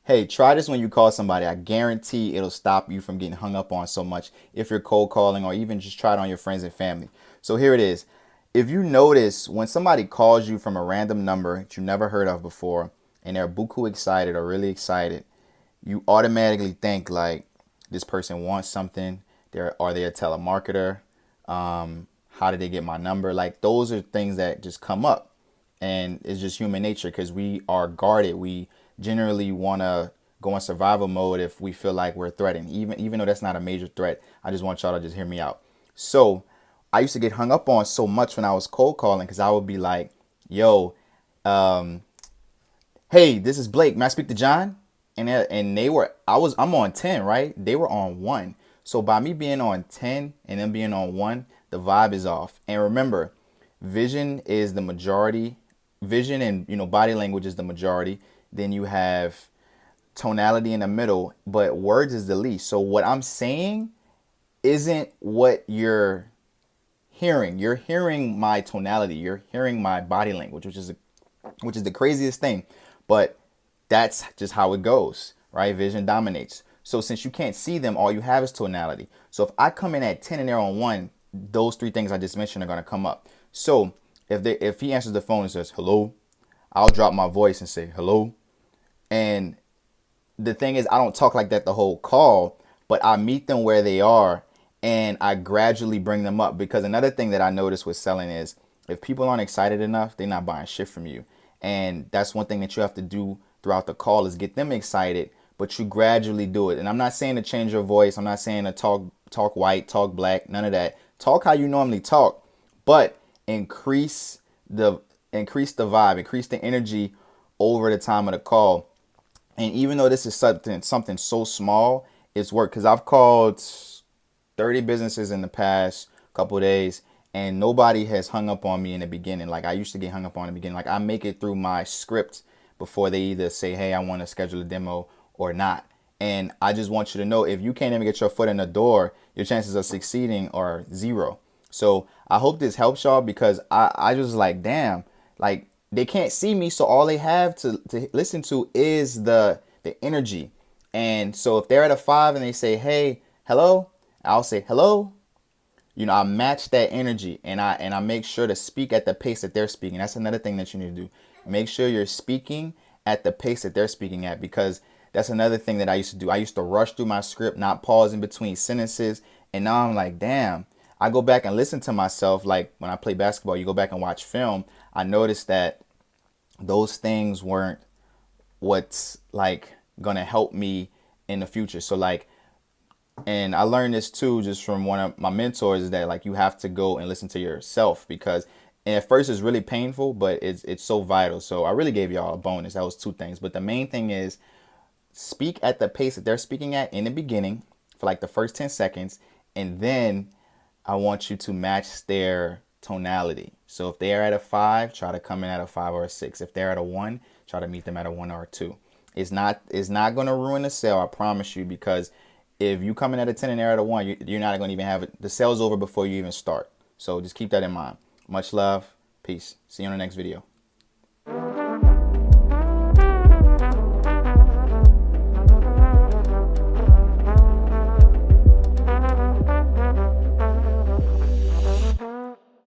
Hey, try this when you call somebody. I guarantee it'll stop you from getting hung up on so much if you're cold calling, or even just try it on your friends and family. So here it is. If you notice when somebody calls you from a random number that you never heard of before and they're buku excited or really excited, you automatically think like this person wants something. Are they a telemarketer? How did they get my number? Like those are things that just come up, and it's just human nature because we are guarded. We generally want to go in survival mode if we feel like we're threatened, even though that's not a major threat. I just want y'all to just hear me out. So I used to get hung up on so much when I was cold calling because I would be like, "Yo, um, hey, this is Blake. May I speak to John?" And they were I'm on 10, right? They were on 1. So by me being on 10 and them being on 1, the vibe is off. And remember, vision is the majority. Vision and body language is the majority. Then you have tonality in the middle, but words is the least. So what I'm saying isn't what you're hearing. You're hearing my tonality. You're hearing my body language, which is the craziest thing. But that's just how it goes, right? Vision dominates. So since you can't see them, all you have is tonality. So if I come in at 10 and they're on 1, those three things I just mentioned are going to come up. So if he answers the phone and says hello, I'll drop my voice and say hello. And the thing is, I don't talk like that the whole call, but I meet them where they are and I gradually bring them up. Because another thing that I noticed with selling is if people aren't excited enough, they're not buying shit from you. And that's one thing that you have to do throughout the call is get them excited, but you gradually do it. And I'm not saying to change your voice. I'm not saying to talk white, talk black, none of that. Talk how you normally talk, but the increase the vibe, increase the energy over the time of the call. And even though this is something so small, it's work because I've called 30 businesses in the past couple of days and nobody has hung up on me in the beginning. Like I used to get hung up on in the beginning. Like I make it through my script before they either say, hey, I want to schedule a demo or not. And I just want you to know if you can't even get your foot in the door, your chances of succeeding are zero. So I hope this helps y'all because I just like, damn, like they can't see me. So all they have to listen to is the energy. And so if they're at a 5 and they say, hey, hello, I'll say hello. I match that energy and I make sure to speak at the pace that they're speaking. That's another thing that you need to do. Make sure you're speaking at the pace that they're speaking at, because that's another thing that I used to do. I used to rush through my script, not pause in between sentences. And now I'm like, damn, I go back and listen to myself. Like when I play basketball, you go back and watch film. I noticed that those things weren't what's like gonna help me in the future. So like, and I learned this too just from one of my mentors, is that like you have to go and listen to yourself, because and at first it's really painful, but it's so vital. So I really gave y'all a bonus. That was two things, but the main thing is speak at the pace that they're speaking at in the beginning for like the first 10 seconds, and then I want you to match their tonality. So if they are at a 5, try to come in at a 5 or a 6. If they're at a 1, try to meet them at a 1 or a 2. It's not going to ruin the sale, I promise you, because if you come in at a 10 and they're at a 1, you're not going to even have it. The sale's over before you even start. So just keep that in mind. Much love. Peace. See you on the next video.